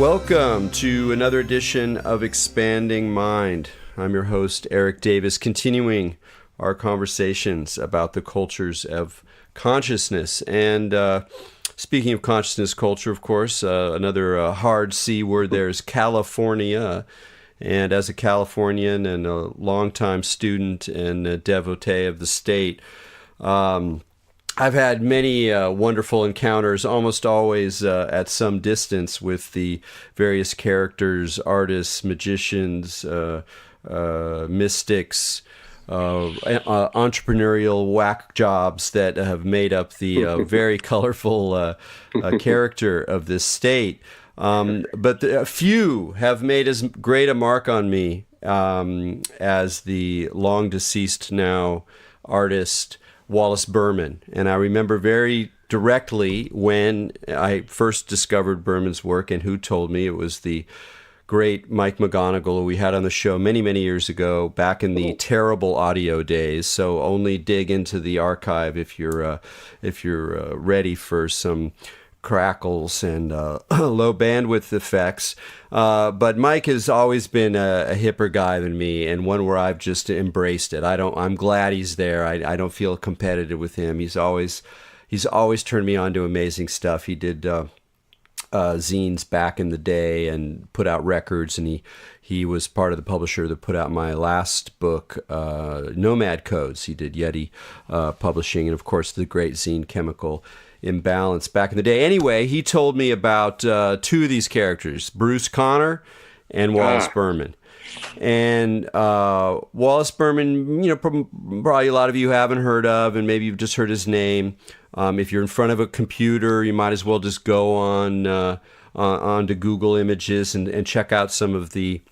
Welcome to another edition of Expanding Mind. I'm your host, Eric Davis, continuing our conversations about the cultures of consciousness. And speaking of consciousness culture, of course, another hard C word there is California. And as a Californian and a longtime student and a devotee of the state, I've had many wonderful encounters, almost always at some distance, with the various characters, artists, magicians, mystics, entrepreneurial whack jobs that have made up the very colorful character of this state. But a few have made as great a mark on me as the long deceased now artist Wallace Berman. And I remember very directly when I first discovered Berman's work and who told me. It was the great Mike McGonigal, who we had on the show many, many years ago, back in the terrible audio days. So only dig into the archive if you're ready for some crackles and low bandwidth effects. But Mike has always been a hipper guy than me, and one where I've just embraced it. I'm glad he's there. I don't feel competitive with him. He's always turned me on to amazing stuff. He did zines back in the day and put out records, and he was part of the publisher that put out my last book, Nomad Codes. He did Yeti Publishing, and of course the great zine Chemical Imbalance back in the day. Anyway, he told me about two of these characters, Bruce Conner and Wallace Berman. And Wallace Berman, probably a lot of you haven't heard of, and maybe you've just heard his name. If you're in front of a computer, you might as well just go onto Google Images and check out some of the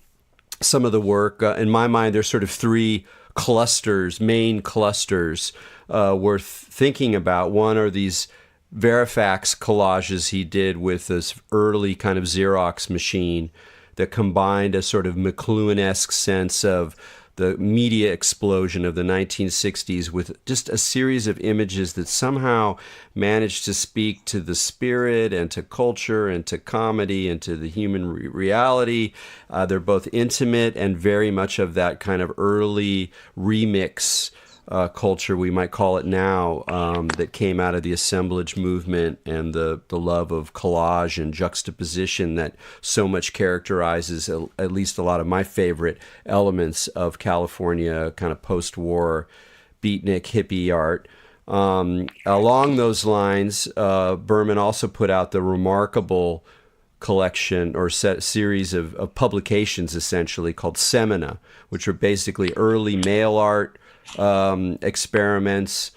work. In my mind, there's sort of three main clusters worth thinking about. One are these Verifax collages he did with this early kind of Xerox machine that combined a sort of McLuhan-esque sense of the media explosion of the 1960s with just a series of images that somehow managed to speak to the spirit and to culture and to comedy and to the human reality. They're both intimate and very much of that kind of early remix culture, we might call it now, that came out of the assemblage movement and the love of collage and juxtaposition that so much characterizes at least a lot of my favorite elements of California kind of post-war beatnik hippie art. Along those lines, Berman also put out the remarkable collection or series of publications essentially called Semina, which are basically early mail art experiments,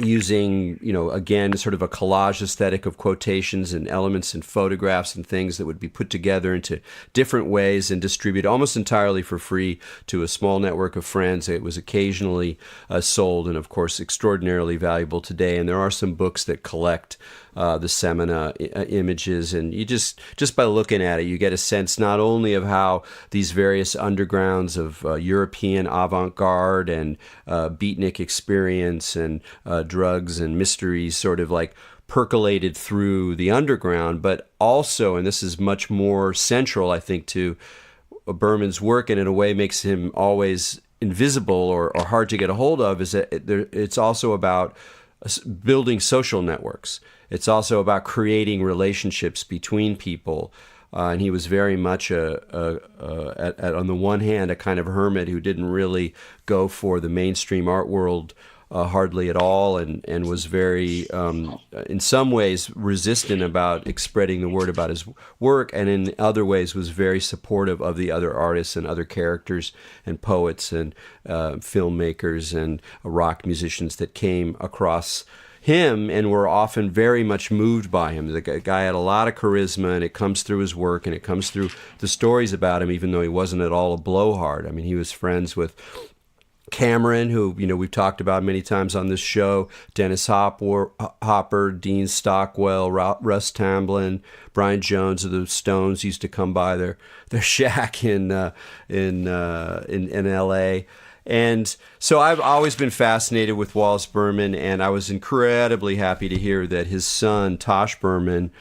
using, again, sort of a collage aesthetic of quotations and elements and photographs and things that would be put together into different ways and distributed almost entirely for free to a small network of friends. It was occasionally sold and, of course, extraordinarily valuable today. And there are some books that collect the Semina images, and you just by looking at it, you get a sense not only of how these various undergrounds of European avant-garde and beatnik experience and drugs and mysteries sort of like percolated through the underground, but also, and this is much more central, I think, to Berman's work, and in a way makes him always invisible or hard to get a hold of, is that it's also about building social networks. It's also about creating relationships between people. And he was very much, on the one hand, a kind of hermit who didn't really go for the mainstream art world hardly at all, and was very, in some ways, resistant about spreading the word about his work, and in other ways was very supportive of the other artists and other characters and poets and filmmakers and rock musicians that came across him and were often very much moved by him. The guy had a lot of charisma, and it comes through his work, and it comes through the stories about him, even though he wasn't at all a blowhard. I mean, he was friends with Cameron, who, we've talked about many times on this show, Dennis Hopper, Dean Stockwell, Russ Tamblyn, Brian Jones of the Stones used to come by their shack in L.A., And so I've always been fascinated with Wallace Berman, and I was incredibly happy to hear that his son, Tosh Berman,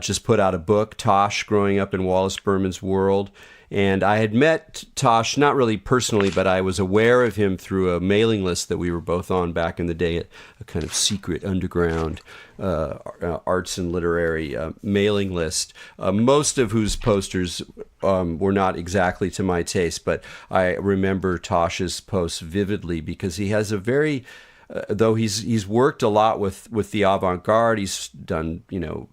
just put out a book, Tosh, Growing Up in Wallace Berman's World. And I had met Tosh, not really personally, but I was aware of him through a mailing list that we were both on back in the day, a kind of secret underground arts and literary mailing list, most of whose posters were not exactly to my taste. But I remember Tosh's posts vividly because he has a very... though he's worked a lot with the avant-garde, he's done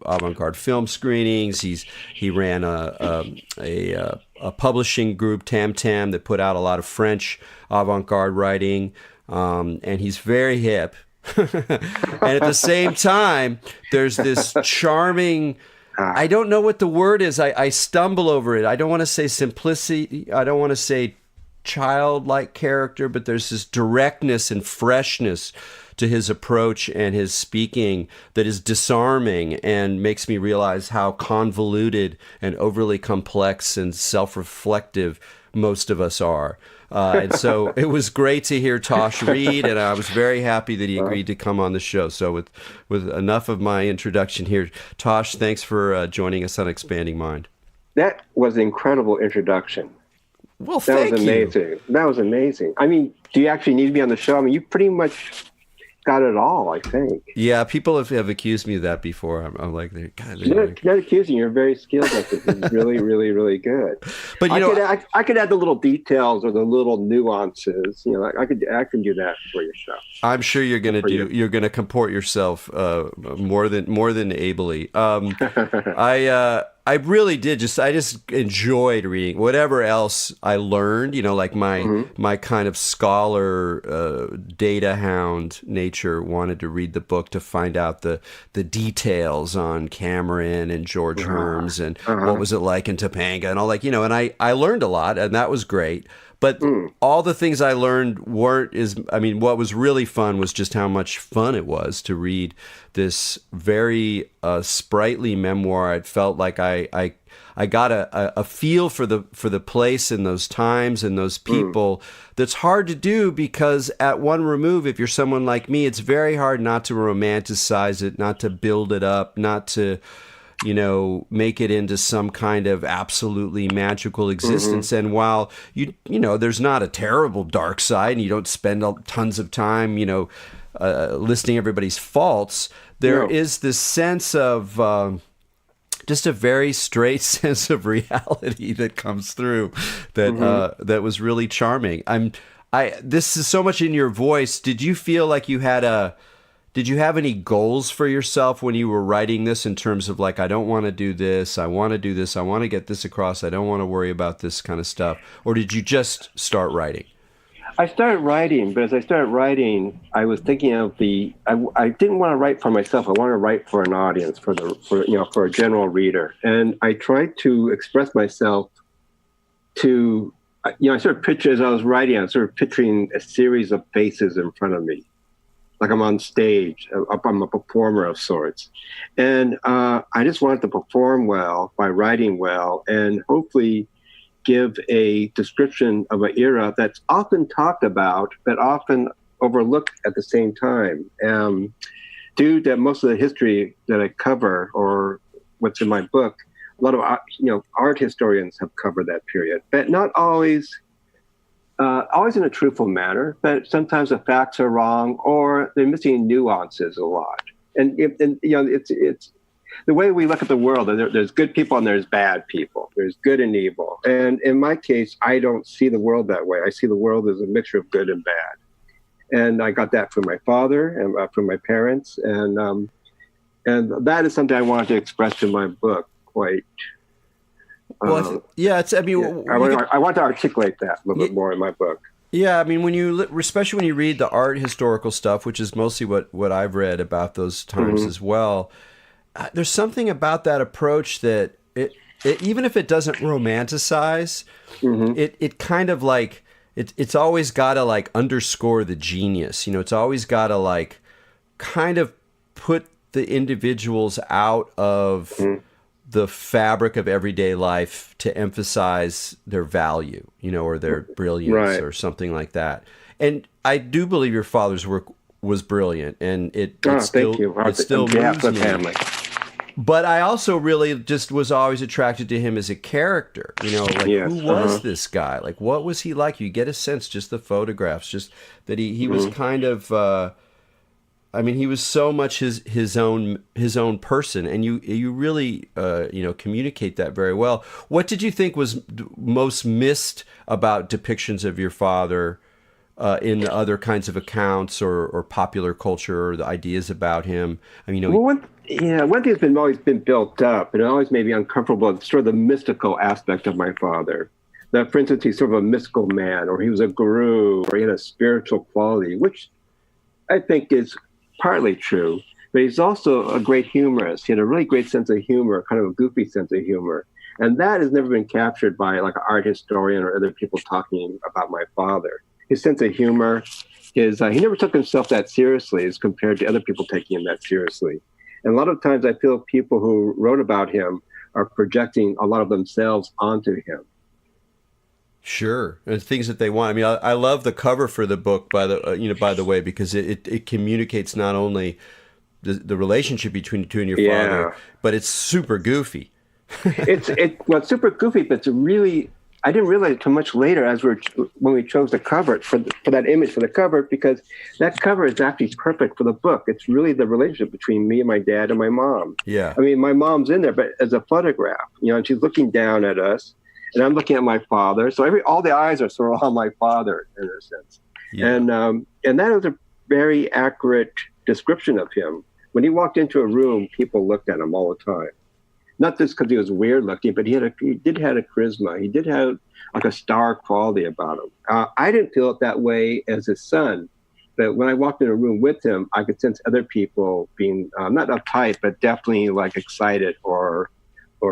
avant-garde film screenings. He ran a publishing group, Tam Tam, that put out a lot of French avant-garde writing, and he's very hip. And at the same time, there's this charming. I don't know what the word is. I stumble over it. I don't want to say simplicity. I don't want to say childlike character, but there's this directness and freshness to his approach and his speaking that is disarming and makes me realize how convoluted and overly complex and self-reflective most of us are. And so it was great to hear Tosh read, and I was very happy that he agreed to come on the show. So with enough of my introduction here, Tosh, thanks for joining us on Expanding Mind. That was an incredible introduction. Well, thank you. That was amazing. That was amazing. I mean, do you actually need to be on the show? I mean, you pretty much got it all, I think. Yeah, people have accused me of that before. I'm like, God, not accusing you. You're very skilled at this. It's really, really, really good. But I could add the little details or the little nuances. I could do that for your show. I'm sure you're going to do. You're going to comport yourself more than ably. I really did. I just enjoyed reading whatever else I learned. Like my kind of scholar, data hound nature wanted to read the book to find out the details on Cameron and George Herms and what was it like in Topanga and all and I learned a lot, and that was great. But all the things I learned weren't what was really fun was just how much fun it was to read this very sprightly memoir. It felt like I got a feel for the place and those times and those people that's hard to do, because at one remove, if you're someone like me, it's very hard not to romanticize it, not to build it up, not to make it into some kind of absolutely magical existence. And while there's not a terrible dark side, and you don't spend tons of time, listing everybody's faults, there is this sense of just a very straight sense of reality that comes through that was really charming. This is so much in your voice. Did you feel like did you have any goals for yourself when you were writing this, in terms of I don't want to do this, I want to do this, I want to get this across, I don't want to worry about this kind of stuff? Or did you just start writing? I started writing, but as I started writing, I was thinking of I didn't want to write for myself. I wanted to write for an audience, for a general reader. And I tried to express myself to, I sort of pictured, as I was writing, I was sort of picturing a series of faces in front of me. Like I'm on stage, I'm a performer of sorts. And I just wanted to perform well by writing well, and hopefully give a description of an era that's often talked about, but often overlooked at the same time. Due to most of the history that I cover, or what's in my book, a lot of art historians have covered that period, but not always in a truthful manner. But sometimes the facts are wrong, or they're missing nuances a lot. And it's the way we look at the world. There's good people and there's bad people. There's good and evil. And in my case, I don't see the world that way. I see the world as a mixture of good and bad. And I got that from my father and from my parents. And that is something I wanted to express in my book quite. Well, I want to articulate that a little bit more in my book. Yeah, especially when you read the art historical stuff, which is mostly what I've read about those times as well. There's something about that approach that it even if it doesn't romanticize, it kind of it's always got to underscore the genius. It's always got to kind of put the individuals out of the fabric of everyday life to emphasize their value, or their brilliance, or something like that. And I do believe your father's work was brilliant, and it still moves me. Family. But I also really just was always attracted to him as a character. Like Yes, who was this guy? Like what was he like? You get a sense, just the photographs, just that he was kind of. He was so much his own person, and you really communicate that very well. What did you think was most missed about depictions of your father in other kinds of accounts or popular culture, or the ideas about him? One thing that's always been built up, and it always made me uncomfortable, is sort of the mystical aspect of my father. That, for instance, he's sort of a mystical man, or he was a guru, or he had a spiritual quality, which I think is partly true, but he's also a great humorist. He had a really great sense of humor, kind of a goofy sense of humor. And that has never been captured by like an art historian or other people talking about my father. His sense of humor, he never took himself that seriously as compared to other people taking him that seriously. And a lot of times I feel people who wrote about him are projecting a lot of themselves onto him. Sure, and things that they want. I love the cover for the book, by the way, because it communicates not only the relationship between the two and your father, but it's super goofy. It's super goofy, but it's really, I didn't realize it too much later when we chose the cover for that image for the cover, because that cover is actually perfect for the book. It's really the relationship between me and my dad and my mom. Yeah, my mom's in there, but as a photograph, and she's looking down at us. And I'm looking at my father, so all the eyes are sort of on my father in a sense. Yeah. And that is a very accurate description of him. When he walked into a room, people looked at him all the time. Not just because he was weird looking, but he did have a charisma. He did have like a star quality about him. I didn't feel it that way as his son, but when I walked in a room with him, I could sense other people being not uptight, but definitely like excited or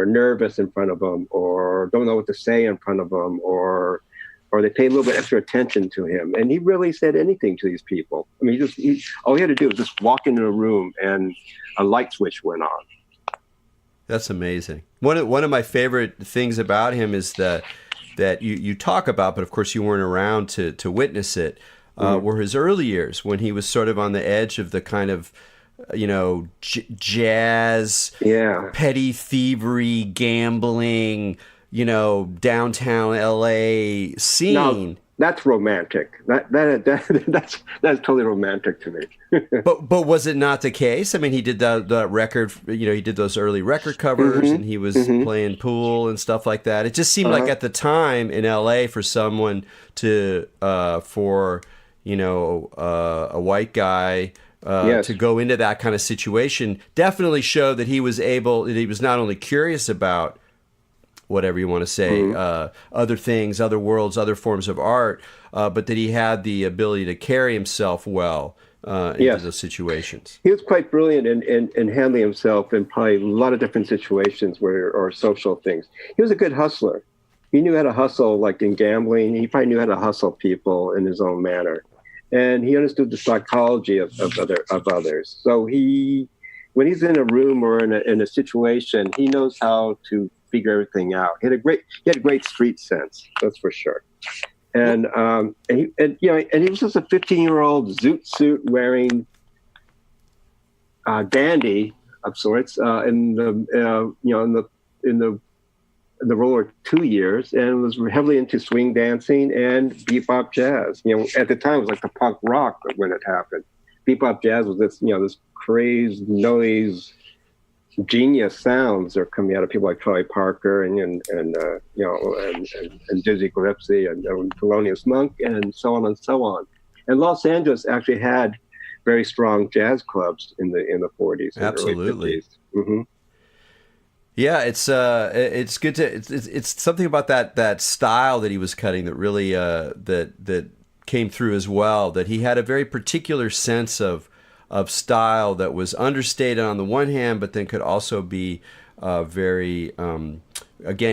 nervous in front of him, or don't know what to say in front of him, or they pay a little bit extra attention to him. And he really said anything to these people. All he had to do was just walk into a room and a light switch went on. That's amazing. One of my favorite things about him is that you talk about, but of course you weren't around to witness it, were his early years when he was sort of on the edge of the kind of jazz, petty thievery, gambling, downtown LA scene. No, that's romantic. That's totally romantic to me. but was it not the case? He did that record. He did those early record covers, and he was playing pool and stuff like that. It just seemed like at the time in LA for someone to a white guy. To go into that kind of situation definitely showed that he was not only curious about whatever you want to say, other things, other worlds, other forms of art, but that he had the ability to carry himself well into those situations. He was quite brilliant in handling himself in probably a lot of different situations or social things. He was a good hustler. He knew how to hustle, like in gambling. He probably knew how to hustle people in his own manner. And he understood the psychology of others. So when he's in a room or in a situation, he knows how to figure everything out. He had a great street sense, that's for sure. And he was just a 15-year-old zoot suit wearing dandy of sorts in the Roller 2 years, and was heavily into swing dancing and bebop jazz. At the time it was like the punk rock when it happened. Bebop jazz was this crazed noise, genius sounds that are coming out of people like Charlie Parker and Dizzy Gillespie and Thelonious Monk and so on and so on. And Los Angeles actually had very strong jazz clubs in the 40s. Absolutely. And early 50s. Yeah, it's good to it's something about that style that he was cutting that really that came through as well. That he had a very particular sense of style that was understated on the one hand, but then could also be very again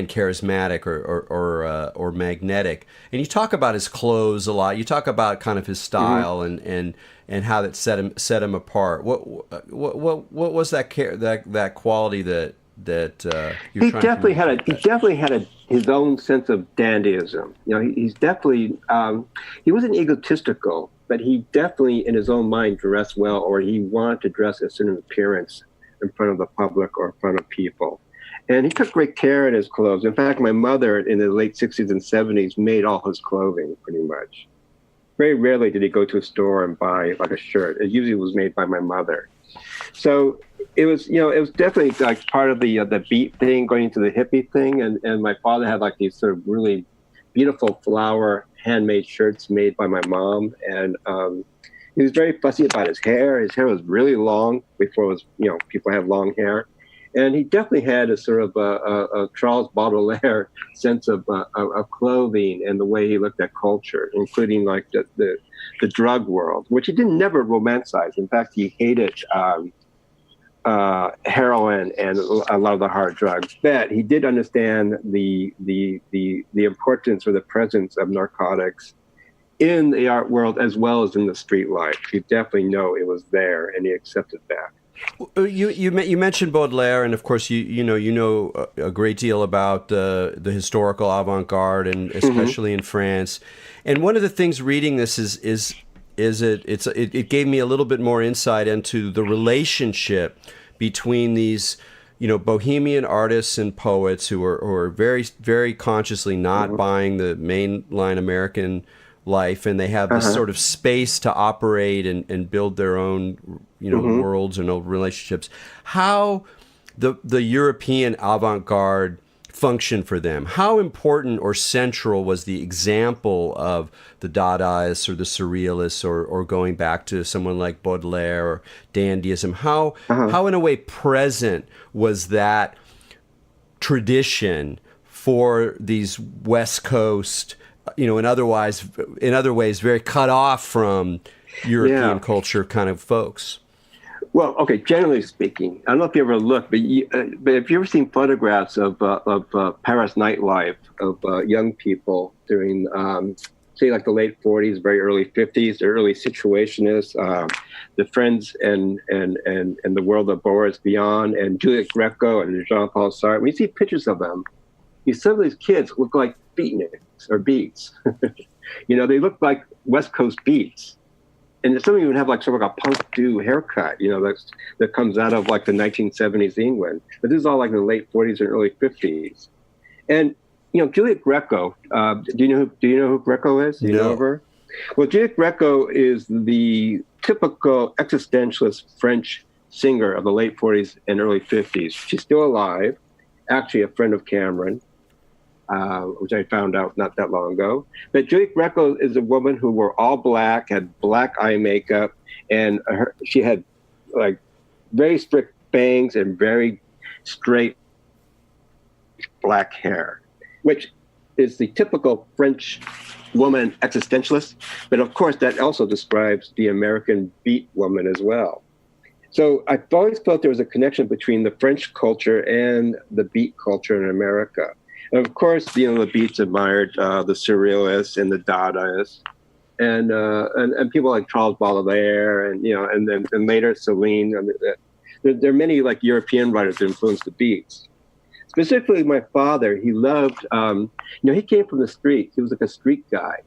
charismatic or magnetic. And you talk about his clothes a lot. You talk about kind of his style and how that set him apart. What was that quality that you're he definitely had his own sense of dandyism. He's definitely he wasn't egotistical, but he definitely in his own mind dressed well, or he wanted to dress a certain appearance in front of the public or in front of people. And he took great care in his clothes. In fact, my mother in the late 60s and 70s made all his clothing pretty much. Very rarely did he go to a store and buy like a shirt. It usually was made by my mother. So it was, it was definitely like part of the beat thing, going into the hippie thing. And my father had like these sort of really beautiful flower handmade shirts made by my mom. And he was very fussy about his hair. His hair was really long before it was, people had long hair. And he definitely had a sort of a Charles Baudelaire sense of clothing and the way he looked at culture, including like the drug world, which he didn't never romanticize. In fact, he hated heroin and a lot of the hard drugs. But he did understand the importance or the presence of narcotics in the art world as well as in the street life. You definitely know it was there, and he accepted that. You mentioned Baudelaire, and of course you know a great deal about the historical avant-garde, and especially in France. And one of the things reading this is it gave me a little bit more insight into the relationship between these bohemian artists and poets who are very, very consciously not buying the mainline American life, and they have this sort of space to operate and build their own worlds and old relationships. How the European avant-garde function for them? How important or central was the example of the Dadaists or the Surrealists or going back to someone like Baudelaire or Dandyism? How in a way present was that tradition for these West Coast, in other ways, very cut off from European culture kind of folks? Well, okay. Generally speaking, I don't know if you ever looked, but if you ever seen photographs of Paris nightlife of young people during, say, like the late '40s, very early '50s, the early Situationists, the Friends and the World of Boris Vian, and Juliet Greco and Jean-Paul Sartre. When you see pictures of them, some of these kids look like beatniks or beats. They look like West Coast beats. And some of them even have like sort of like a punk do haircut, that comes out of like the 1970s England. But this is all like the late 40s and early 50s. And Juliet Greco. Do you know who Greco is? Do you know of her? Well, Juliet Greco is the typical existentialist French singer of the late 40s and early 50s. She's still alive. Actually, a friend of Cameron. Which I found out not that long ago. But Juliet Greco is a woman who wore all black, had black eye makeup, and she had like very strict bangs and very straight black hair, which is the typical French woman existentialist. But of course, that also describes the American beat woman as well. So I've always felt there was a connection between the French culture and the beat culture in America. And of course, the Beats admired the Surrealists and the Dadaists, and people like Charles Baudelaire, and later Celine. There are many like European writers that influenced the Beats. Specifically, my father, he loved. He came from the street. He was like a street guy,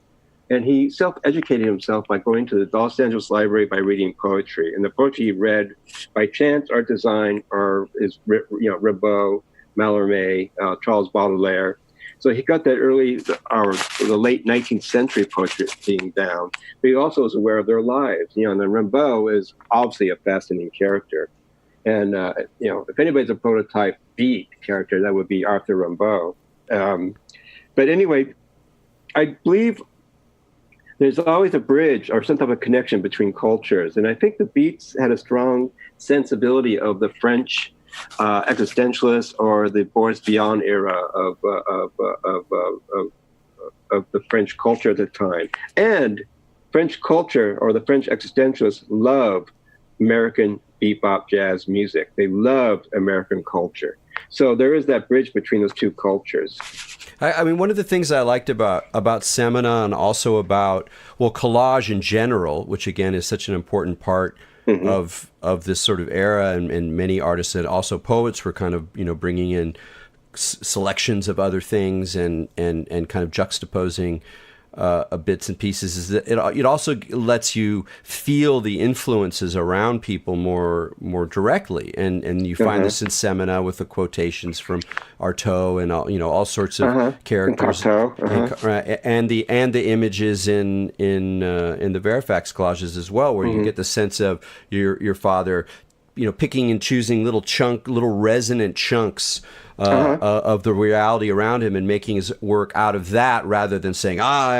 and he self-educated himself by going to the Los Angeles Library by reading poetry. And the poetry he read by chance, art design, or is Rimbaud, Mallarmé, Charles Baudelaire. So he got that the late 19th century poetry thing down. But he also was aware of their lives. And then Rimbaud is obviously a fascinating character. And, if anybody's a prototype beat character, that would be Arthur Rimbaud. But anyway, I believe there's always a bridge or some type of connection between cultures. And I think the Beats had a strong sensibility of the French existentialists or the Boris Vian era of the French culture at the time. And French culture or the French existentialists love American bebop jazz music. They loved American culture. So there is that bridge between those two cultures. I mean, one of the things I liked about Semina and also about, collage in general, which again is such an important part of this sort of era, and many artists and also poets were kind of bringing in selections of other things and kind of juxtaposing bits and pieces is that it also lets you feel the influences around people more directly, and you find this in Semina with the quotations from Artaud and all sorts of characters, and the images in the Verifax collages as well, where you get the sense of your father, picking and choosing little resonant chunks of the reality around him and making his work out of that, rather than saying, I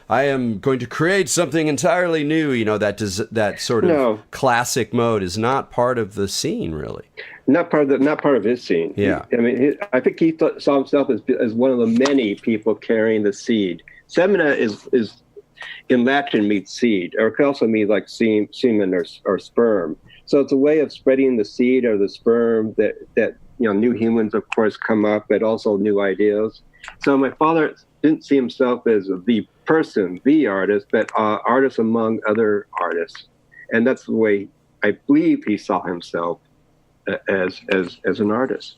am going to create something entirely new. That sort of classic mode is not part of the scene, really. Not part of his scene. Yeah. I think he saw himself as one of the many people carrying the seed. Semina is in Latin means seed, or it could also mean like semen or sperm. So it's a way of spreading the seed or the sperm that new humans, of course, come up, but also new ideas. So my father didn't see himself as the person, the artist, but artist among other artists. And that's the way I believe he saw himself as an artist.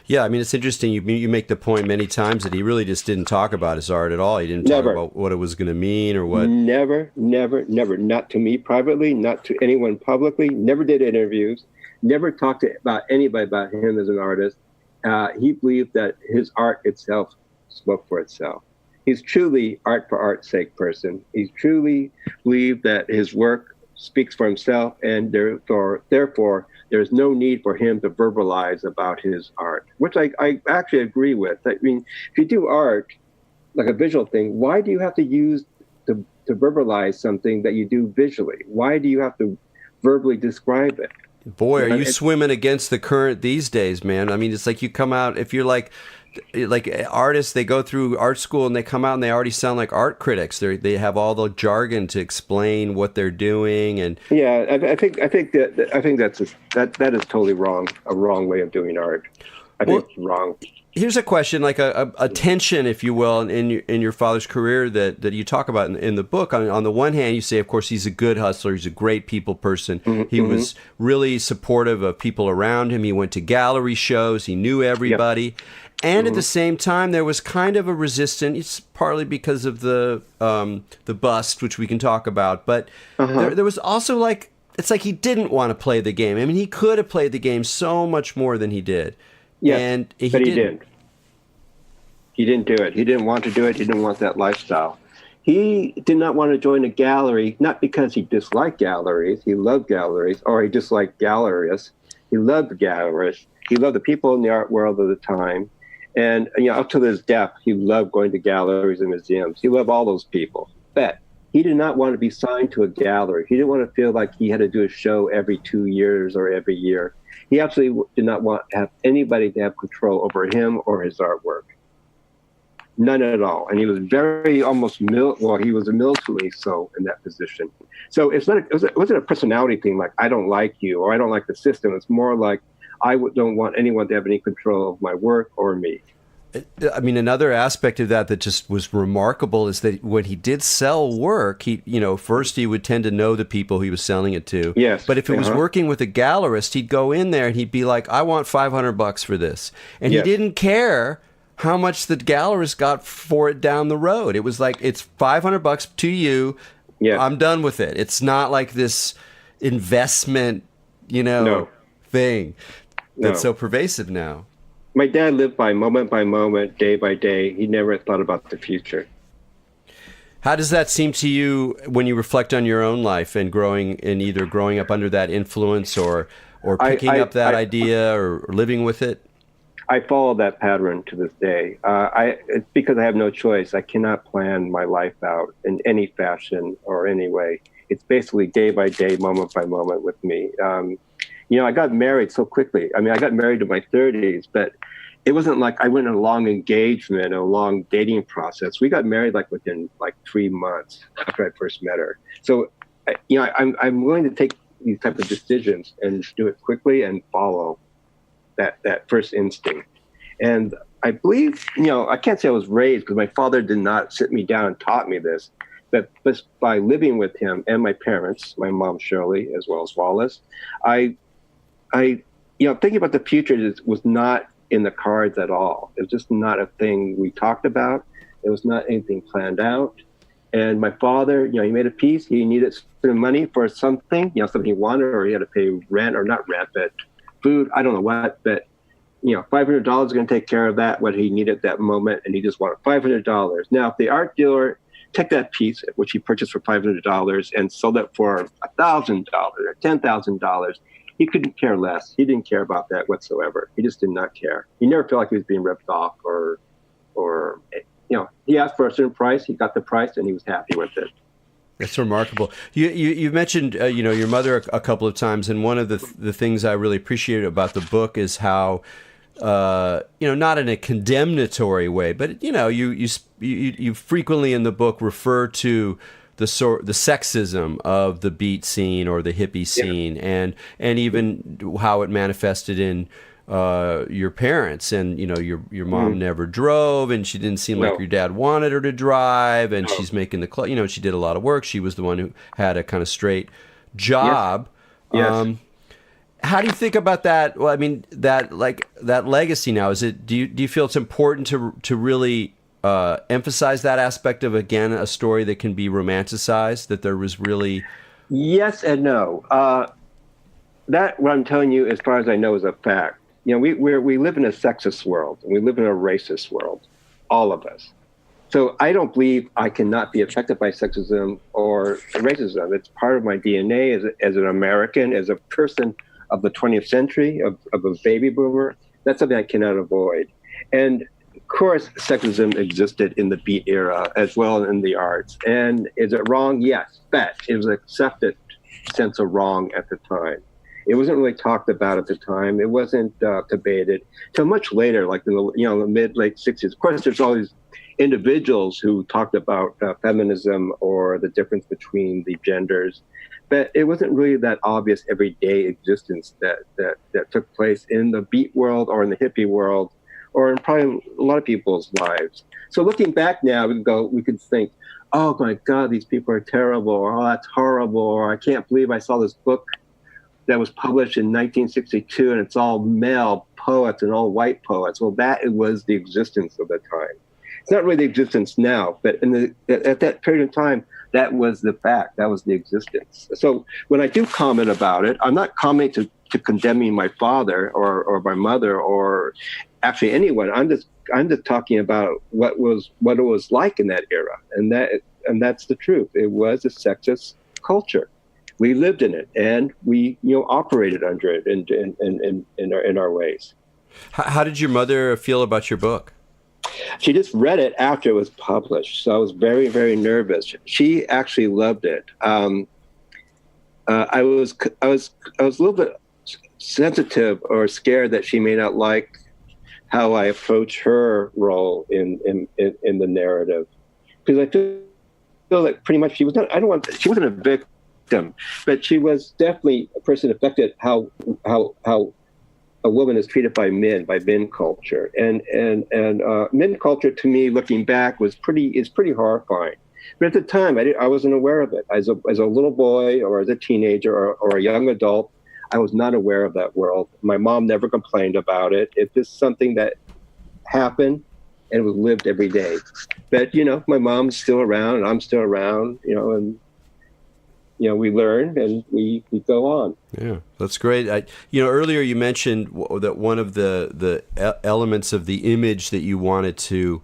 Yeah, I mean, it's interesting. You make the point many times that he really just didn't talk about his art at all. He didn't talk about what it was going to mean or what. Never. Not to me privately, not to anyone publicly. Never did interviews. Never talked about anybody about him as an artist. He believed that his art itself spoke for itself. He's truly art for art's sake person. He truly believed that his work speaks for himself, and therefore there's no need for him to verbalize about his art, which I actually agree with. I mean, if you do art, like a visual thing, why do you have to use to verbalize something that you do visually? Why do you have to verbally describe it? Boy, are you swimming against the current these days, man. I mean, it's like you come out, if you're like artists, they go through art school and they come out and they already sound like art critics. They have all the jargon to explain what they're doing, and I think that is totally wrong. A wrong way of doing art. I think it's wrong. Here's a question, like a tension, if you will, in your father's career that you talk about in the book. On the one hand, you say, of course, he's a good hustler. He's a great people person. He was really supportive of people around him. He went to gallery shows. He knew everybody. Yep. And at the same time, there was kind of a resistance. It's partly because of the bust, which we can talk about. But there was also it's like he didn't want to play the game. I mean, he could have played the game so much more than he did. Yeah, but he didn't. He didn't do it. He didn't want to do it. He didn't want that lifestyle. He did not want to join a gallery, not because he disliked galleries. He loved galleries, or he disliked gallerists. He loved gallerists. He loved the people in the art world of the time. And up to his death, he loved going to galleries and museums. He loved all those people. But he did not want to be signed to a gallery. He didn't want to feel like he had to do a show every 2 years or every year. He absolutely did not want to have anybody to have control over him or his artwork. None at all. And he was very he was militantly so in that position. So it wasn't a personality thing like, I don't like you or I don't like the system. It's more like, I don't want anyone to have any control of my work or me. I mean, another aspect of that just was remarkable is that when he did sell work, first he would tend to know the people he was selling it to. Yes. But if it was working with a gallerist, he'd go in there and he'd be like, I want $500 for this. And he didn't care how much the gallerist got for it down the road. It was like, it's $500 to you. Yeah. I'm done with it. It's not like this investment, thing that's so pervasive now. My dad lived by moment, day by day. He never thought about the future. How does that seem to you when you reflect on your own life and either growing up under that influence or picking up that idea or living with it? I follow that pattern to this day. It's because I have no choice. I cannot plan my life out in any fashion or any way. It's basically day by day, moment by moment with me. I got married so quickly. I mean, I got married in my 30s, but it wasn't like I went on a long engagement, a long dating process. We got married within 3 months after I first met her. So, I'm willing to take these type of decisions and do it quickly and follow that first instinct. And I believe, I can't say I was raised because my father did not sit me down and taught me this, but just by living with him and my parents, my mom Shirley as well as Wallace, I thinking about the future was not in the cards at all. It was just not a thing we talked about. It was not anything planned out. And my father, he made a piece. He needed some money for something, something he wanted, or he had to pay rent, or not rent, but food. I don't know what, but $500 is going to take care of that, what he needed at that moment, and he just wanted $500. Now, if the art dealer took that piece, which he purchased for $500, and sold it for $1,000 or $10,000, he couldn't care less. He didn't care about that whatsoever. He just did not care. He never felt like he was being ripped off, or he asked for a certain price, he got the price, and he was happy with it. That's remarkable. You mentioned your mother a couple of times, and one of the things I really appreciated about the book is how not in a condemnatory way, but you frequently in the book refer to the sexism of the beat scene or the hippie scene, and even how it manifested in your parents, and your mom never drove, and she didn't seem like your dad wanted her to drive, and she's making the she did a lot of work. She was the one who had a kind of straight job. Yes. How do you think about that? Well, I mean, that legacy now, do you feel it's important to really emphasize that aspect of, again, a story that can be romanticized, that there was really... Yes and no. That, what I'm telling you, as far as I know, is a fact. We live in a sexist world, and we live in a racist world, all of us. So I don't believe I cannot be affected by sexism or racism. It's part of my DNA as an American, as a person of the 20th century, of a baby boomer. That's something I cannot avoid. And of course, sexism existed in the beat era as well in the arts. And is it wrong? Yes, but it was an accepted sense of wrong at the time. It wasn't really talked about at the time. It wasn't debated till much later, like in the mid-late 60s. Of course, there's all these individuals who talked about feminism or the difference between the genders, but it wasn't really that obvious everyday existence that took place in the beat world or in the hippie world or in probably a lot of people's lives. So looking back now, we could think, oh my God, these people are terrible, or oh, that's horrible, or I can't believe I saw this book that was published in 1962 and it's all male poets and all white poets. Well, it was the existence of the time. It's not really the existence now, but at that period of time, that was the fact. That was the existence. So when I do comment about it, I'm not commenting to condemning my father or my mother or actually anyone. I'm just talking about what it was like in that era, and that's the truth. It was a sexist culture. We lived in it, and we operated under it in our ways. How did your mother feel about your book? She just read it after it was published, so I was very, very nervous. She actually loved it. I was a little bit sensitive or scared that she may not like how I approach her role in the narrative, because I feel like pretty much she wasn't a victim, but she was definitely a person affected how a woman is treated by men culture, and men culture to me, looking back, is pretty horrifying. But at the time, I wasn't aware of it. As a little boy or as a teenager or a young adult, I was not aware of that world. My mom never complained about it. It's just something that happened and was lived every day. But my mom's still around, and I'm still around. And we learn and we go on. Yeah, that's great. Earlier you mentioned that one of the elements of the image that you wanted to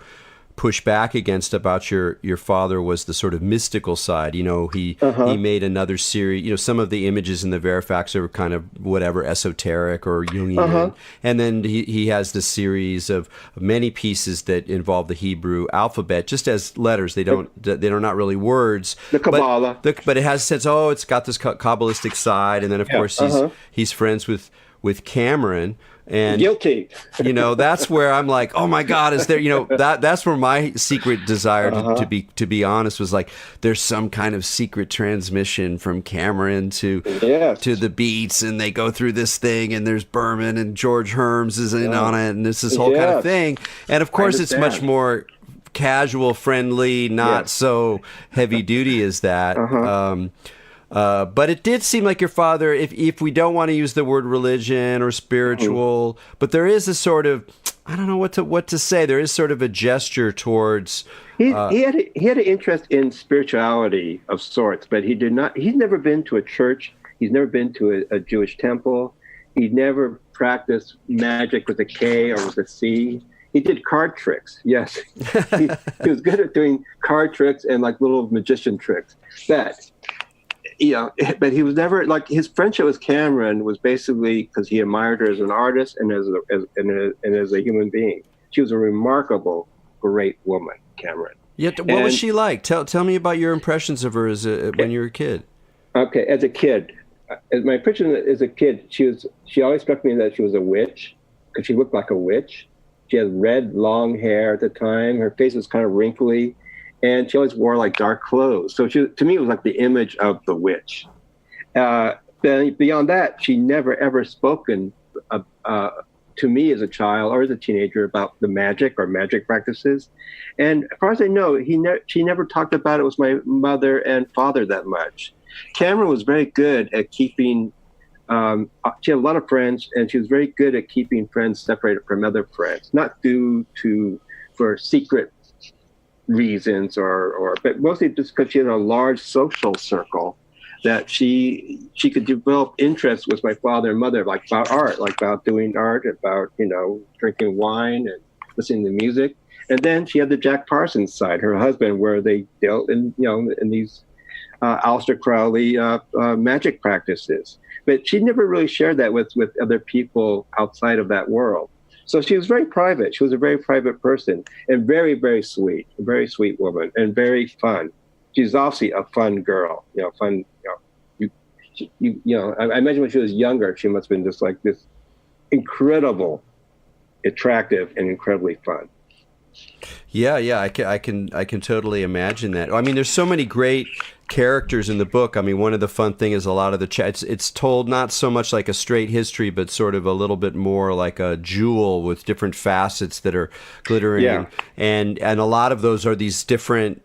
push back against about your father was the sort of mystical side. He made another series. Some of the images in the Verifax are kind of whatever, esoteric or Jungian, and then he has this series of many pieces that involve the Hebrew alphabet just as letters. They're not really words. The Kabbalah, but it has a sense. Oh, it's got this Kabbalistic side, and then of course he's friends with Cameron. And guilty. That's where I'm like, oh my God, is there? That's where my secret desire to be honest was like, there's some kind of secret transmission from Cameron to the Beats, and they go through this thing, and there's Berman and George Herms is in on it, and it's this whole kind of thing. And of course, it's much more casual, friendly, not so heavy duty as that. But it did seem like your father, if we don't want to use the word religion or spiritual, but there is a sort of, I don't know what to say. There is sort of a gesture towards. He had an interest in spirituality of sorts, but he did not. He's never been to a church. He's never been to a Jewish temple. He never practiced magic with a K or with a C. He did card tricks. Yes, he was good at doing card tricks and like little magician tricks. But he was never like, his friendship with Cameron was basically because he admired her as an artist and as a human being. She was a remarkable, great woman, Cameron. Yeah, what was she like? Tell me about your impressions of her when you were a kid. Okay, as a kid, my impression as a kid, she always struck me that she was a witch because she looked like a witch. She had red, long hair at the time. Her face was kind of wrinkly. And she always wore like dark clothes. So to me, it was like the image of the witch. Then beyond that, she never ever spoken to me as a child or as a teenager about the magic or magic practices. And as far as I know, she never talked about it with my mother and father that much. Cameron was very good at keeping. She had a lot of friends, and she was very good at keeping friends separated from other friends, not for secret reasons but mostly just because she had a large social circle that she could develop interest with my father and mother, like about art, like about doing art, about drinking wine and listening to music. And then she had the Jack Parsons side, her husband, where they dealt in these Aleister Crowley magic practices. But she never really shared that with other people outside of that world. So she was very private. She was a very private person and very, very sweet, a very sweet woman and very fun. She's obviously a fun girl, fun. I imagine when she was younger, she must have been just like this incredible, attractive, and incredibly fun. Yeah, I can totally imagine that. I mean, there's so many great characters in the book. I mean, one of the fun thing is a lot of the it's told not so much like a straight history, but sort of a little bit more like a jewel with different facets that are glittering. Yeah. And a lot of those are these different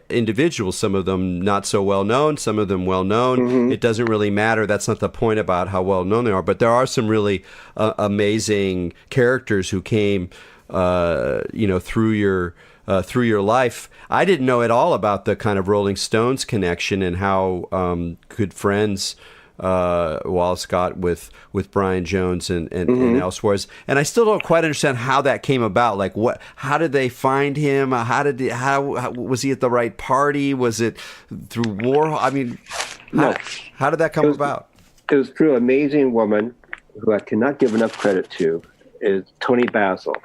individuals. Some of them not so well known, some of them well known. Mm-hmm. It doesn't really matter. That's not the point about how well known they are. But there are some really amazing characters who came through your life. I didn't know at all about the kind of Rolling Stones connection and how good friends Wallace got with Brian Jones and elsewhere. And I still don't quite understand how that came about. Like, how did they find him? How was he at the right party? Was it through Warhol? I mean, how did that come about? It was through an amazing woman who I cannot give enough credit to, is Toni Basil.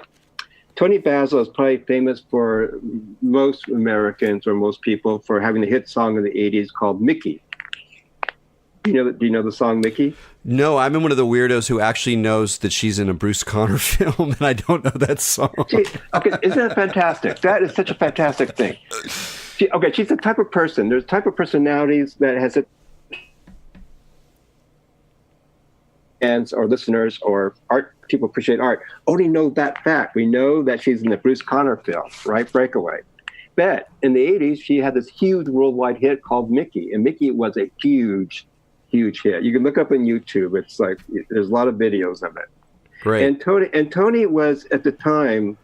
Toni Basil is probably famous for most Americans or most people for having a hit song in the 80s called Mickey. Do you know the song Mickey? No, I'm one of the weirdos who actually knows that she's in a Bruce Conner film, and I don't know that song. Isn't that fantastic? That is such a fantastic thing. She's the type of person. There's type of personalities that has fans or listeners or art people appreciate art only know that fact. We know that she's in the Bruce Conner film, right? Breakaway. But in the 80s, she had this huge worldwide hit called Mickey, and Mickey was a huge hit. You can look up on YouTube. It's like there's a lot of videos of it. Great. And Toni was at the time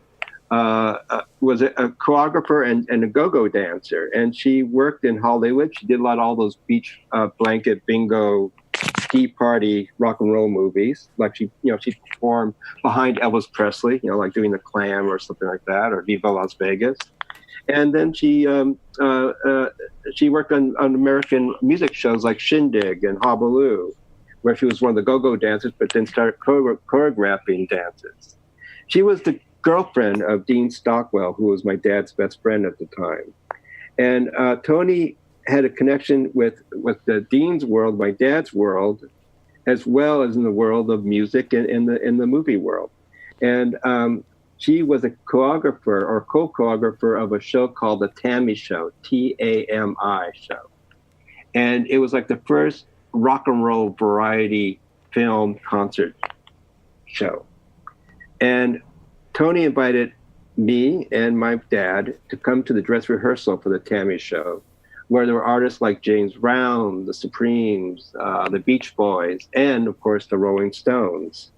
was a choreographer and a go-go dancer, and she worked in Hollywood. She did all those beach blanket bingo ski party rock and roll movies. Like she performed behind Elvis Presley, like doing The Clam or something like that, or Viva Las Vegas. And then she worked on American music shows like Shindig and Habaloo, where she was one of the go-go dancers, but then started choreographing dances. She was the girlfriend of Dean Stockwell, who was my dad's best friend at the time. And Toni had a connection with the Dean's world, my dad's world, as well as in the world of music and in the movie world. And she was a choreographer or co-choreographer of a show called The Tammy Show, Tami show. And it was like the first rock and roll variety film concert show. And Toni invited me and my dad to come to the dress rehearsal for The Tammy Show where there were artists like James Brown, the Supremes, the Beach Boys, and of course the Rolling Stones.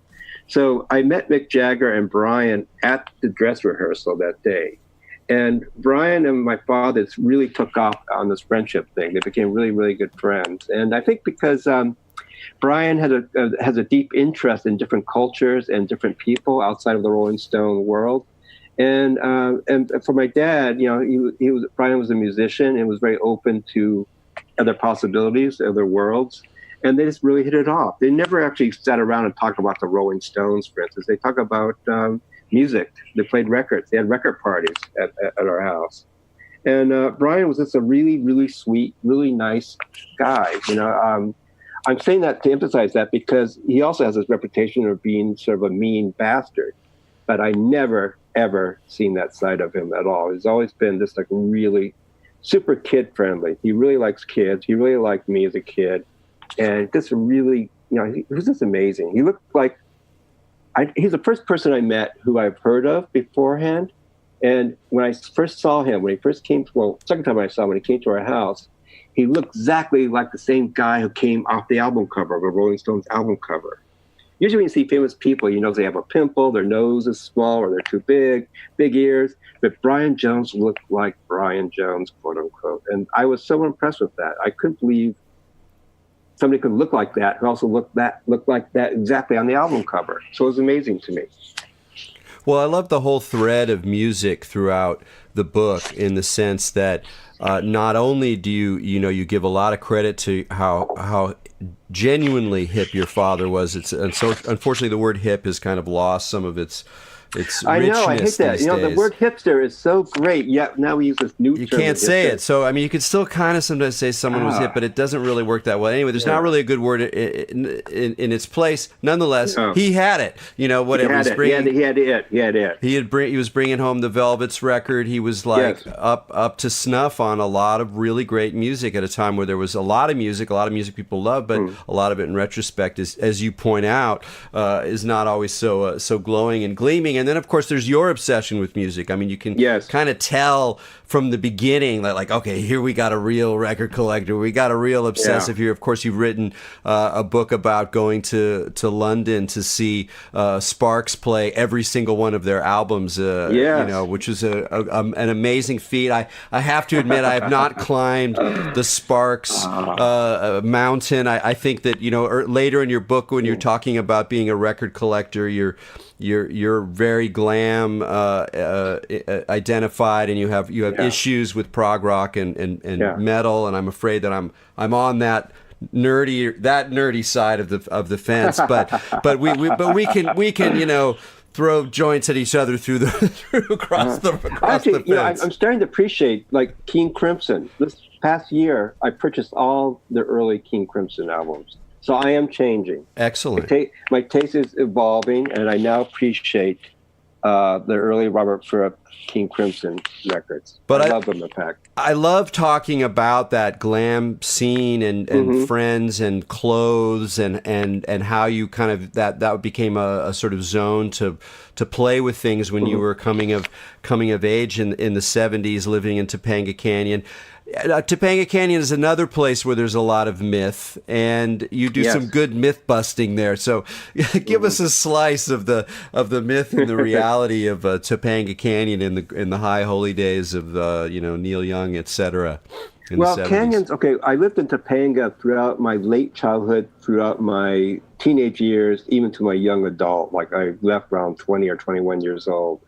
So I met Mick Jagger and Brian at the dress rehearsal that day. And Brian and my father really took off on this friendship thing. They became really, really good friends. And I think because Brian has a deep interest in different cultures and different people outside of the Rolling Stone world. And for my dad, Brian was a musician and was very open to other possibilities, other worlds. And they just really hit it off. They never actually sat around and talked about the Rolling Stones, for instance. They talk about music. They played records. They had record parties at our house. And Brian was just a really, really sweet, really nice guy. I'm saying that to emphasize that because he also has this reputation of being sort of a mean bastard. But I never, ever seen that side of him at all. He's always been just like really super kid friendly. He really likes kids. He really liked me as a kid. And just really, he was just amazing. He looked like, he's the first person I met who I've heard of beforehand. And when I first saw him, when he first came, second time I saw him, when he came to our house, he looked exactly like the same guy who came off the album cover of a Rolling Stones album cover. Usually when you see famous people, they have a pimple, their nose is small, or they're too big ears. But Brian Jones looked like Brian Jones, quote unquote. And I was so impressed with that. I couldn't believe somebody could look like that, who also looked like that exactly on the album cover. So it was amazing to me. Well, I love the whole thread of music throughout the book in the sense that not only do you give a lot of credit to how genuinely hip your father was. And so unfortunately the word hip has kind of lost some of its I know, I hate that. The word hipster is so great, yet now we use this new term. You can't say it. So, you could still kind of sometimes say someone was hip, but it doesn't really work that way. Anyway, there's not really a good word in its place. Nonetheless, he had it. Whatever. He had it. He was bringing home the Velvets record. He was up to snuff on a lot of really great music at a time where there was a lot of music people love, but a lot of it in retrospect, as you point out, is not always so glowing and gleaming. And then, of course, there's your obsession with music. You can kind of tell from the beginning that, like, okay, here we got a real record collector. We got a real obsessive here. Of course, you've written a book about going to London to see Sparks play every single one of their albums, which is an amazing feat. I have to admit, I have not climbed the Sparks mountain. I think that, later in your book, when you're talking about being a record collector, you're very glam identified, and you have issues with prog rock and metal, and I'm afraid that I'm on that nerdy side of the fence, but we can throw joints at each other across the fence. I'm starting to appreciate like King Crimson. This past year, I purchased all the early King Crimson albums. So I am changing. Excellent. My taste is evolving, and I now appreciate the early Robert Fripp King Crimson records. But I love them, in fact. I love talking about that glam scene and friends and clothes and how you kind of that became a sort of zone to play with things when you were coming of age in the 70s, living in Topanga Canyon. Topanga Canyon is another place where there's a lot of myth, and you do some good myth busting there. So, give us a slice of the myth and the reality of Topanga Canyon in the high holy days of Neil Young, etc. Well, canyons. Okay, I lived in Topanga throughout my late childhood, throughout my teenage years, even to my young adult. Like I left around 20 or 21 years old.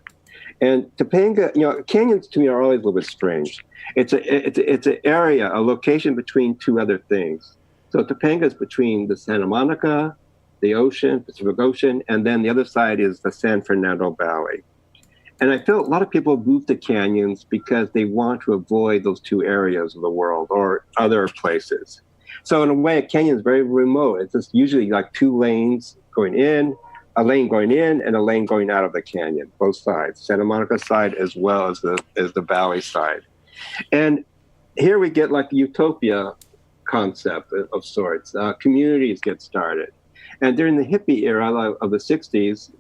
And Topanga, canyons to me are always a little bit strange. It's an area, a location between two other things. So Topanga is between the Santa Monica, the ocean, Pacific Ocean, and then the other side is the San Fernando Valley. And I feel a lot of people move to canyons because they want to avoid those two areas of the world or other places. So in a way, a canyon is very remote. It's just usually like two lanes going in, a lane going in and a lane going out of the canyon, both sides, Santa Monica side as well as the valley side. And here we get like the utopia concept of sorts. Communities get started. And during the hippie era of the 60s,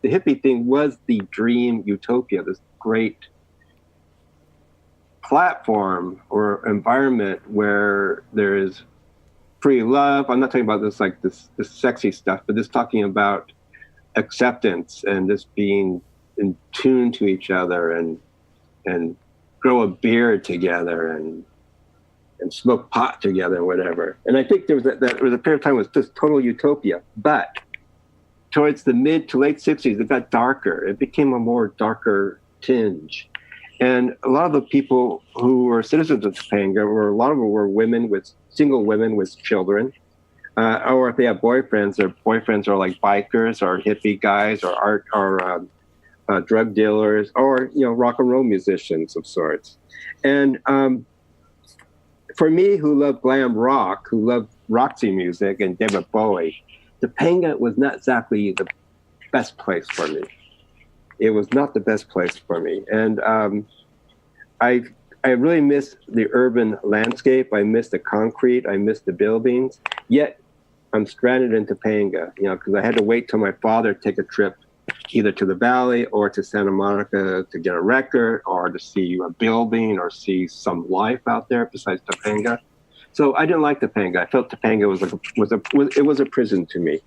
the hippie thing was the dream utopia, this great platform or environment where there is free love. I'm not talking about this sexy stuff, but just talking about acceptance and just being in tune to each other and grow a beard together and smoke pot together and whatever. And I think there was there was a period of time it was just total utopia. But towards the mid to late 60s, it got darker. It became a more darker tinge. And a lot of the people who were citizens of Topanga a lot of them were single women with children. Or if they have boyfriends, their boyfriends are like bikers or hippie guys or drug dealers or, rock and roll musicians of sorts. And for me, who loved glam rock, who loved Roxy music and David Bowie, Topanga was not exactly the best place for me. It was not the best place for me. And I really miss the urban landscape. I miss the concrete. I miss the buildings. Yet I'm stranded in Topanga, because I had to wait till my father take a trip either to the Valley or to Santa Monica to get a record or to see a building or see some life out there besides Topanga. So I didn't like Topanga. I felt Topanga was a prison to me.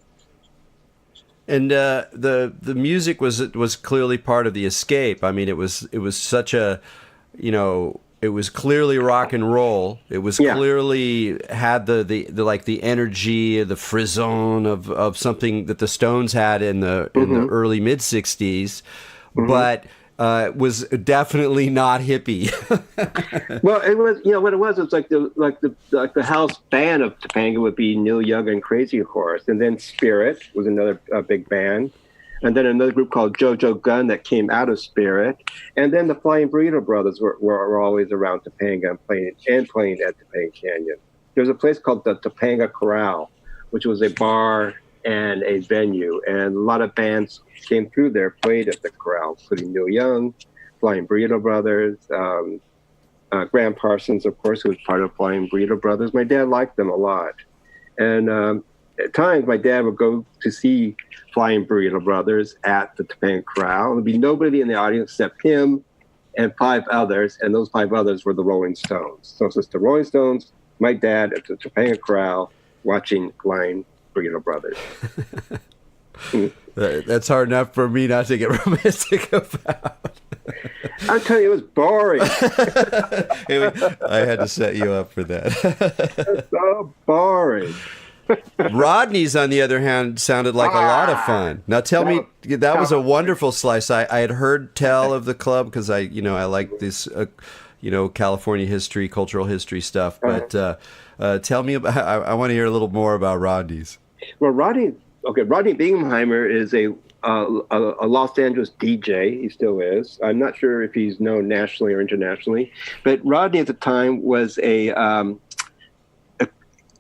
And the music was clearly part of the escape. I mean, it was such a, it was clearly rock and roll. It was clearly had the energy, the frisson of something that the Stones had in the early mid '60s, but was definitely not hippie. Well, it was, what it was. It's like the house band of Topanga would be Neil Young and Crazy Horse, and then Spirit was another big band. And then another group called JoJo Gunn that came out of Spirit. And then the Flying Burrito Brothers were always around Topanga and playing at Topanga Canyon. There was a place called the Topanga Corral, which was a bar and a venue. And a lot of bands came through there, played at the Corral, including Neil Young, Flying Burrito Brothers, Graham Parsons, of course, who was part of Flying Burrito Brothers. My dad liked them a lot. And at times, my dad would go to see Flying Burrito Brothers at the Topanga Corral. There'd be nobody in the audience except him and 5 others, and those 5 others were the Rolling Stones. So it's just the Rolling Stones, my dad at the Topanga Corral watching Flying Burrito Brothers. That's hard enough for me not to get romantic about. I'm telling you, it was boring. I had to set you up for that. It's so boring. Rodney's, on the other hand, sounded like a lot of fun. Now, tell me, that was a wonderful slice. I had heard tell of the club because I like this, California history, cultural history stuff. But tell me about. I want to hear a little more about Rodney's. Well, Rodney Bingheimer is a Los Angeles DJ. He still is. I'm not sure if he's known nationally or internationally, but Rodney at the time was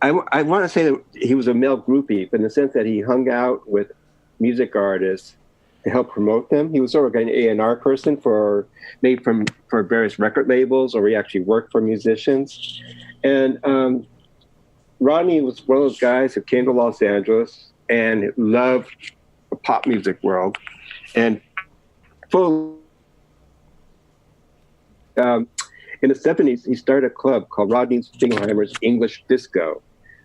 I want to say that he was a male groupie, but in the sense that he hung out with music artists to help promote them. He was sort of an A&R person for various record labels, or he actually worked for musicians. And Rodney was one of those guys who came to Los Angeles and loved the pop music world. And in the 70s, he started a club called Rodney Bingheimer's English Disco,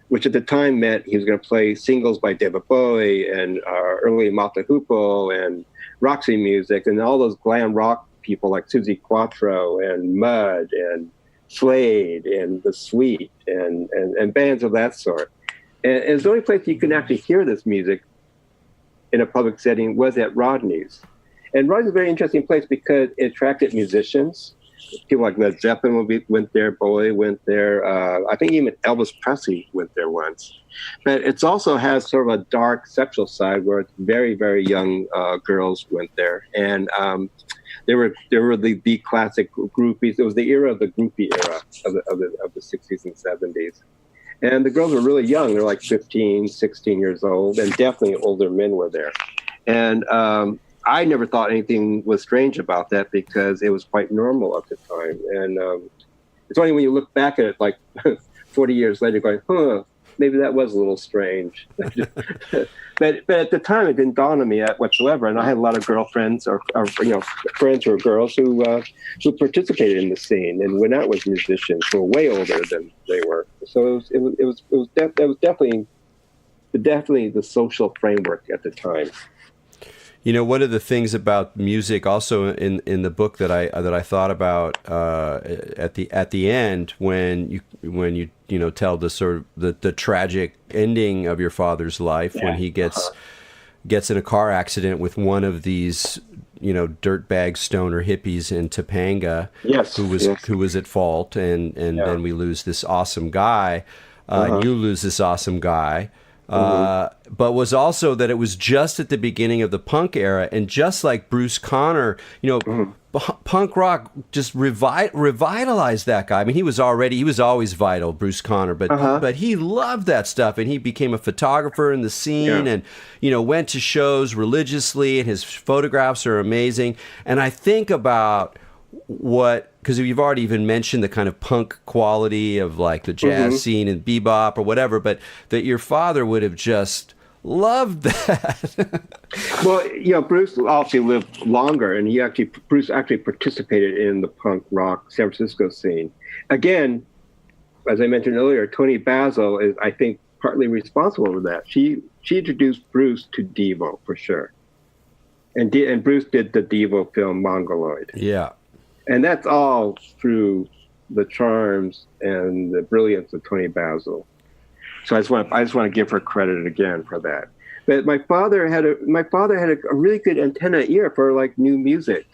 which at the time meant he was going to play singles by David Bowie and early Mata Hoople and Roxy music and all those glam rock people like Suzi Quatro and Mud and Slade and The Sweet and bands of that sort. And it's the only place you can actually hear this music in a public setting was at Rodney's. And Rodney's a very interesting place because it attracted musicians. People like Led Zeppelin went there, Bowie went there. I think even Elvis Presley went there once. But it also has sort of a dark sexual side where it's very, very young girls went there. And they were the classic groupies. It was the era of the groupie era of the 60s and 70s. And the girls were really young. They're like 15, 16 years old. And definitely older men were there. And I never thought anything was strange about that because it was quite normal at the time. And it's only when you look back at it like 40 years later going, maybe that was a little strange. But at the time, it didn't dawn on me whatsoever. And I had a lot of girlfriends or friends who were girls who participated in the scene and went out with musicians who were way older than they were. So it was definitely the social framework at the time. You know, one of the things about music, also in the book that I thought about at the end, when you tell the sort of the tragic ending of your father's life, when he gets in a car accident with one of these dirtbag stoner hippies in Topanga, who was at fault, and then we lose this awesome guy, and you lose this awesome guy. But was also that it was just at the beginning of the punk era, and just like Bruce Conner, punk rock just revitalized that guy. I mean, he was always vital, Bruce Conner, but he loved that stuff, and he became a photographer in the scene, and went to shows religiously, and his photographs are amazing. And I think about because you've already even mentioned the kind of punk quality of like the jazz scene and bebop or whatever, but that your father would have just loved that. Well, Bruce obviously lived longer, and Bruce actually participated in the punk rock San Francisco scene. Again, as I mentioned earlier, Toni Basil is, I think, partly responsible for that. She introduced Bruce to Devo for sure, and Bruce did the Devo film Mongoloid. Yeah. And that's all through the charms and the brilliance of Toni Basil. So I just want to give her credit again for that. But my father had a really good antenna ear for like new music.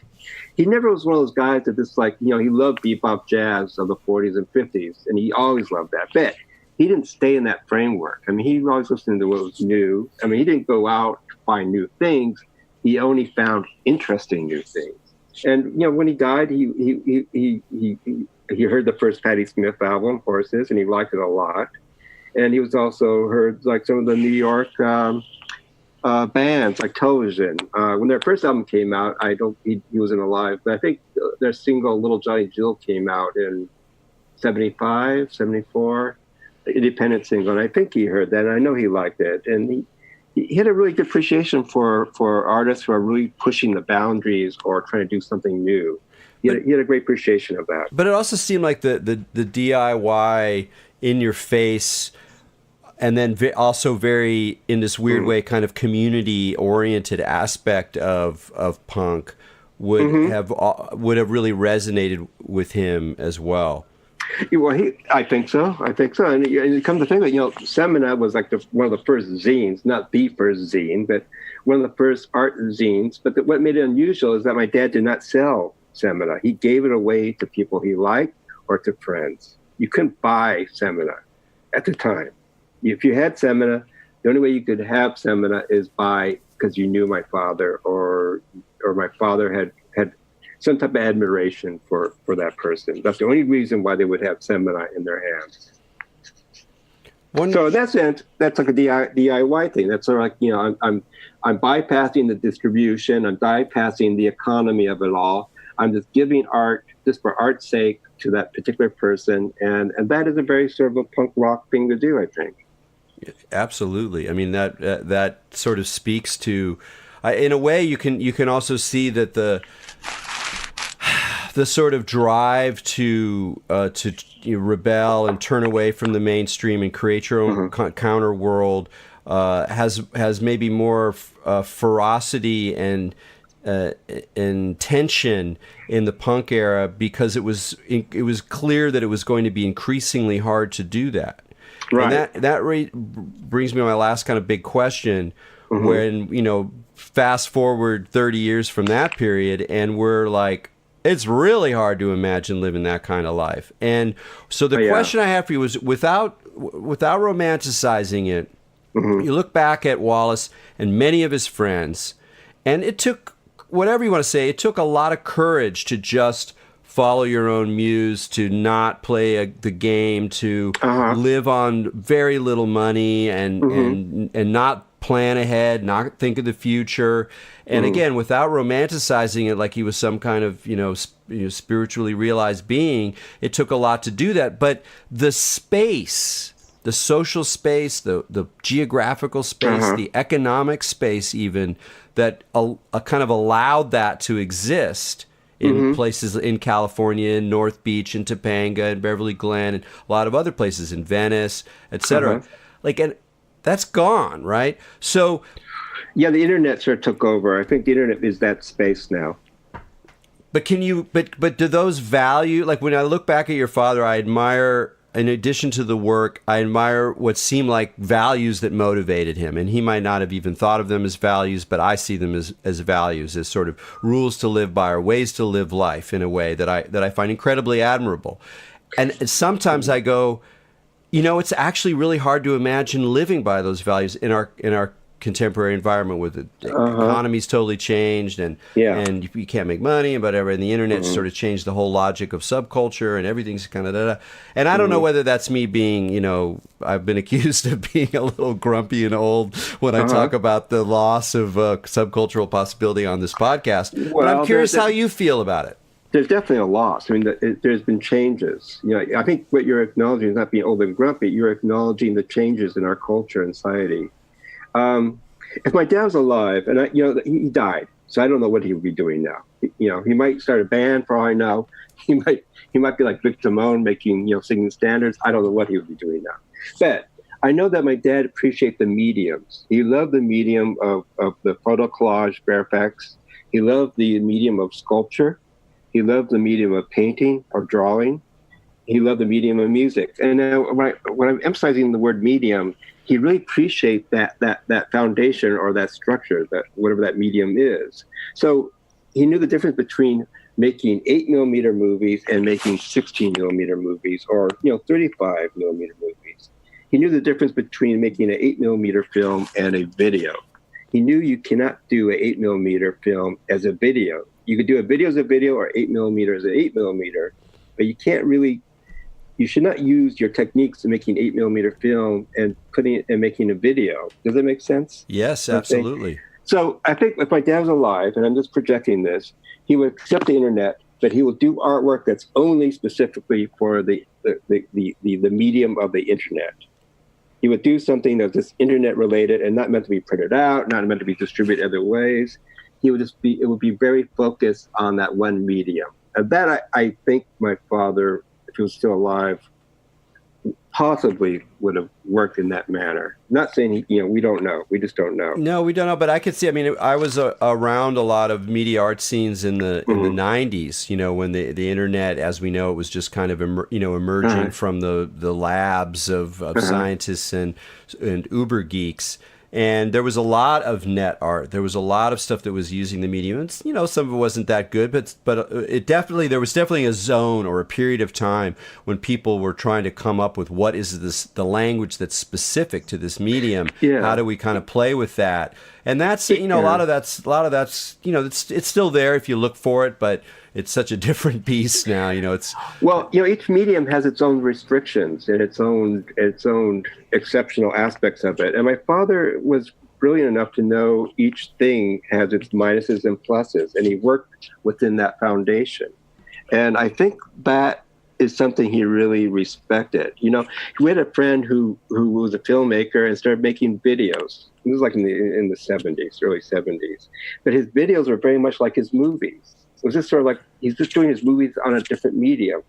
He never was one of those guys that just he loved bebop jazz of the 40s and 50s, and he always loved that. But he didn't stay in that framework. I mean, he always listened to what was new. I mean, he didn't go out to find new things. He only found interesting new things. And when he died, he heard the first Patti Smith album, Horses, and he liked it a lot. And he was also heard like some of the New York bands like Television. When their first album came out, he wasn't alive, but I think their single Little Johnny Jill came out in 75, 74, independent single, and I think he heard that, and I know he liked it. And he had a really good appreciation for artists who are really pushing the boundaries or trying to do something new. He had a great appreciation of that. But it also seemed like the DIY in your face, and then also very in this weird way kind of community oriented aspect of punk would have really resonated with him as well. Well, I think so. And you come to think of it, Semina was like one of the first zines, not the first zine, but one of the first art zines. But what made it unusual is that my dad did not sell Semina. He gave it away to people he liked or to friends. You couldn't buy Semina at the time. If you had Semina, the only way you could have Semina is because you knew my father or my father had some type of admiration for that person. That's the only reason why they would have Semina in their hands. So in that sense, that's like a DIY thing. That's sort of like, I'm bypassing the distribution, I'm bypassing the economy of it all. I'm just giving art just for art's sake to that particular person, and that is a very sort of a punk rock thing to do, I think. Absolutely. I mean, that sort of speaks to, in a way, you can also see that the sort of drive to rebel and turn away from the mainstream and create your own counter world has maybe more ferocity and tension in the punk era, because it was clear that it was going to be increasingly hard to do that. Right. And that brings me to my last kind of big question. When fast forward 30 years from that period, and we're like, it's really hard to imagine living that kind of life. And so the question I have for you is, without romanticizing it, you look back at Wallace and many of his friends, and it took, whatever you want to say, it took a lot of courage to just follow your own muse, to not play the game, to live on very little money, and not plan ahead, not think of the future. And again, without romanticizing it like he was some kind of, spiritually realized being, it took a lot to do that. But the space the social space, the geographical space, the economic space, even that kind of allowed that to exist in places in California, in North Beach, in Topanga, in Beverly Glen, and a lot of other places in Venice, etc. Like, and that's gone, right? So, yeah, the internet sort of took over. I think the internet is that space now. But can you? But do those value? Like when I look back at your father, I admire. In addition to the work, I admire what seem like values that motivated him. And he might not have even thought of them as values, but I see them as values, as sort of rules to live by or ways to live life in a way that I find incredibly admirable. And sometimes I go, it's actually really hard to imagine living by those values in our contemporary environment with the economy's totally changed and you can't make money and whatever, and the internet sort of changed the whole logic of subculture and everything's kind of and I don't know whether that's me being, I've been accused of being a little grumpy and old when I talk about the loss of subcultural possibility on this podcast. Well, but I'm curious how you feel about it. There's definitely a loss. I mean, there's been changes. I think what you're acknowledging is not being old and grumpy. You're acknowledging the changes in our culture and society. If my dad was alive, and he died, so I don't know what he would be doing now. He might start a band for all I know. He might be like Vic Damone, making singing standards. I don't know what he would be doing now. But I know that my dad appreciated the mediums. He loved the medium of the photo collage, Fairfax. He loved the medium of sculpture. He loved the medium of painting or drawing. He loved the medium of music. And now when I'm emphasizing the word medium, he really appreciates that foundation or that structure, that whatever that medium is. So he knew the difference between making 8mm movies and making 16mm movies, or 35mm movies. He knew the difference between making an 8mm film and a video. He knew you cannot do an 8mm film as a video. You could do a video as a video or 8mm as an 8mm, but you can't really. You should not use your techniques in making 8mm film and putting it and making a video. Does that make sense? Yes, absolutely. So I think if my dad was alive, and I'm just projecting this, he would accept the internet, but he will do artwork that's only specifically for the medium of the internet. He would do something that's just internet related and not meant to be printed out, not meant to be distributed other ways. It would be very focused on that one medium. And that I think my father, if he was still alive, possibly would have worked in that manner. Not saying, we don't know. We just don't know. No, we don't know. But I could see, I was around a lot of media art scenes in the 90s, when the internet, as we know, it was just kind of, emerging from the labs of scientists and uber geeks. And there was a lot of net art. There was a lot of stuff that was using the medium. And, some of it wasn't that good, but there was definitely a zone or a period of time when people were trying to come up with what is the language that's specific to this medium. Yeah. How do we kind of play with that? And that's, a lot of that's, it's still there if you look for it, but it's such a different beast now. Each medium has its own restrictions and its own exceptional aspects of it. And my father was brilliant enough to know each thing has its minuses and pluses, and he worked within that foundation. And I think that is something he really respected. We had a friend who was a filmmaker and started making videos. It was like in the 70s, early 70s. But his videos were very much like his movies. It was just sort of like he's just doing his movies on a different medium.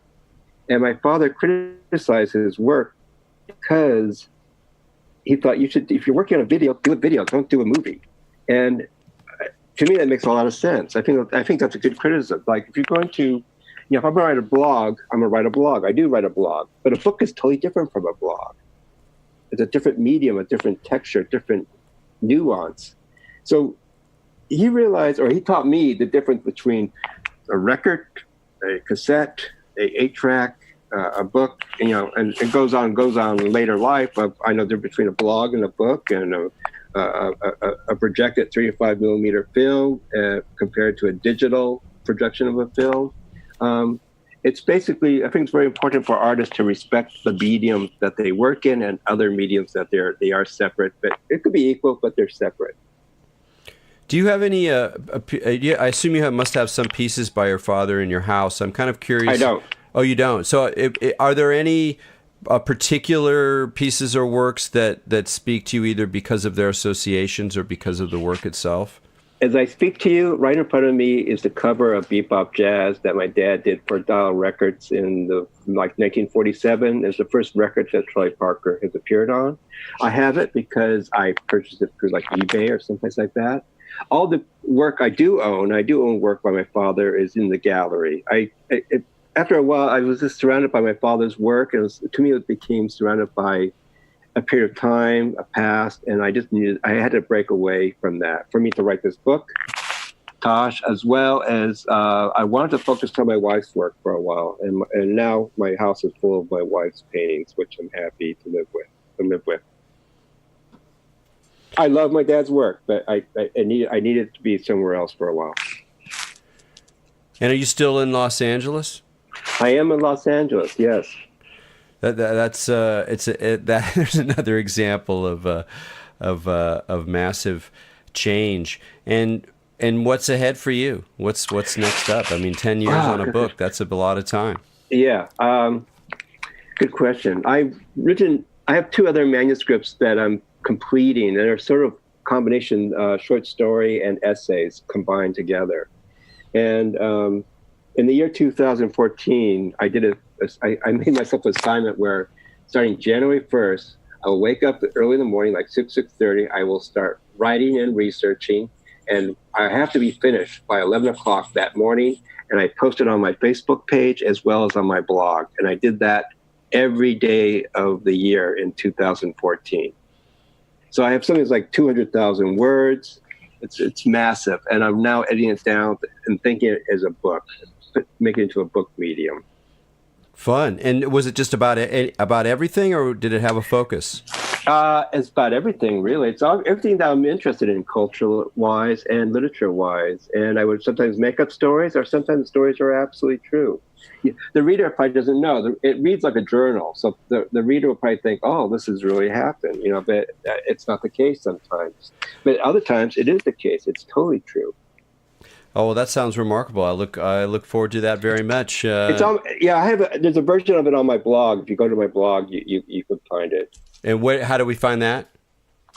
And my father criticized his work because he thought if you're working on a video, do a video, don't do a movie. And to me, that makes a lot of sense. I think that's a good criticism. Like if you're going to, if I'm going to write a blog, I'm going to write a blog. I do write a blog, but a book is totally different from a blog. It's a different medium, a different texture, different nuance. So he realized, or he taught me the difference between a record, a cassette, a 8-track, a book, and it goes on in later life. I know the difference between a blog and a book and a projected 3 to 5 millimeter film compared to a digital projection of a film. It's basically, I think it's very important for artists to respect the medium that they work in and other mediums that they are separate, but it could be equal, but they're separate. Do you have any, I assume you must have some pieces by your father in your house. I'm kind of curious. I don't. Oh, you don't? So are there any particular pieces or works that speak to you either because of their associations or because of the work itself? As I speak to you, right in front of me is the cover of Bebop Jazz that my dad did for Dial Records in 1947. It's the first record that Charlie Parker has appeared on. I have it because I purchased it through eBay or someplace like that. All the work I do own work by my father, is in the gallery. After a while, I was just surrounded by my father's work, and to me, it became surrounded by a period of time, a past, and I had to break away from that for me to write this book, Tosh, as well as I wanted to focus on my wife's work for a while, and now my house is full of my wife's paintings, which I'm happy to live with. I love my dad's work, but I needed to be somewhere else for a while. And are you still in Los Angeles? I am in Los Angeles, yes. There's another example of massive change. And what's ahead for you? What's next up? I mean, 10 years on a book, that's a lot of time. Yeah, good question. I have 2 other manuscripts that I'm completing, and they're sort of combination short story and essays combined together. And in the year 2014, I made myself an assignment where, starting January 1st, I will wake up early in the morning, like 6:30. I will start writing and researching, and I have to be finished by 11 o'clock that morning. And I post it on my Facebook page as well as on my blog. And I did that every day of the year in 2014. So I have something like 200,000 words. It's massive, and I'm now editing it down and thinking it as a book, make it into a book medium. Fun. And was it just about everything, or did it have a focus? It's about everything, really. It's everything that I'm interested in, cultural-wise and literature-wise. And I would sometimes make up stories, or sometimes the stories are absolutely true. The reader probably doesn't know. It reads like a journal, so the reader will probably think, "Oh, this has really happened," But it's not the case sometimes. But other times, it is the case. It's totally true. Oh, well, that sounds remarkable. I look forward to that very much. It's there's a version of it on my blog. If you go to my blog, you could find it. And how do we find that?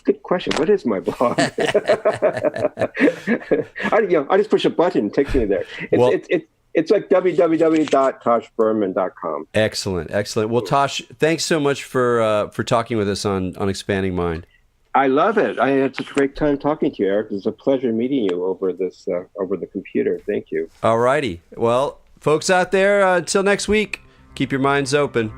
Good question. What is my blog? I just push a button, it takes me there. It's like www.toshberman.com. Excellent. Well, Tosh, thanks so much for talking with us on Expanding Mind. I love it. I had such a great time talking to you, Eric. It was a pleasure meeting you over the computer. Thank you. All righty. Well, folks out there, until next week, keep your minds open.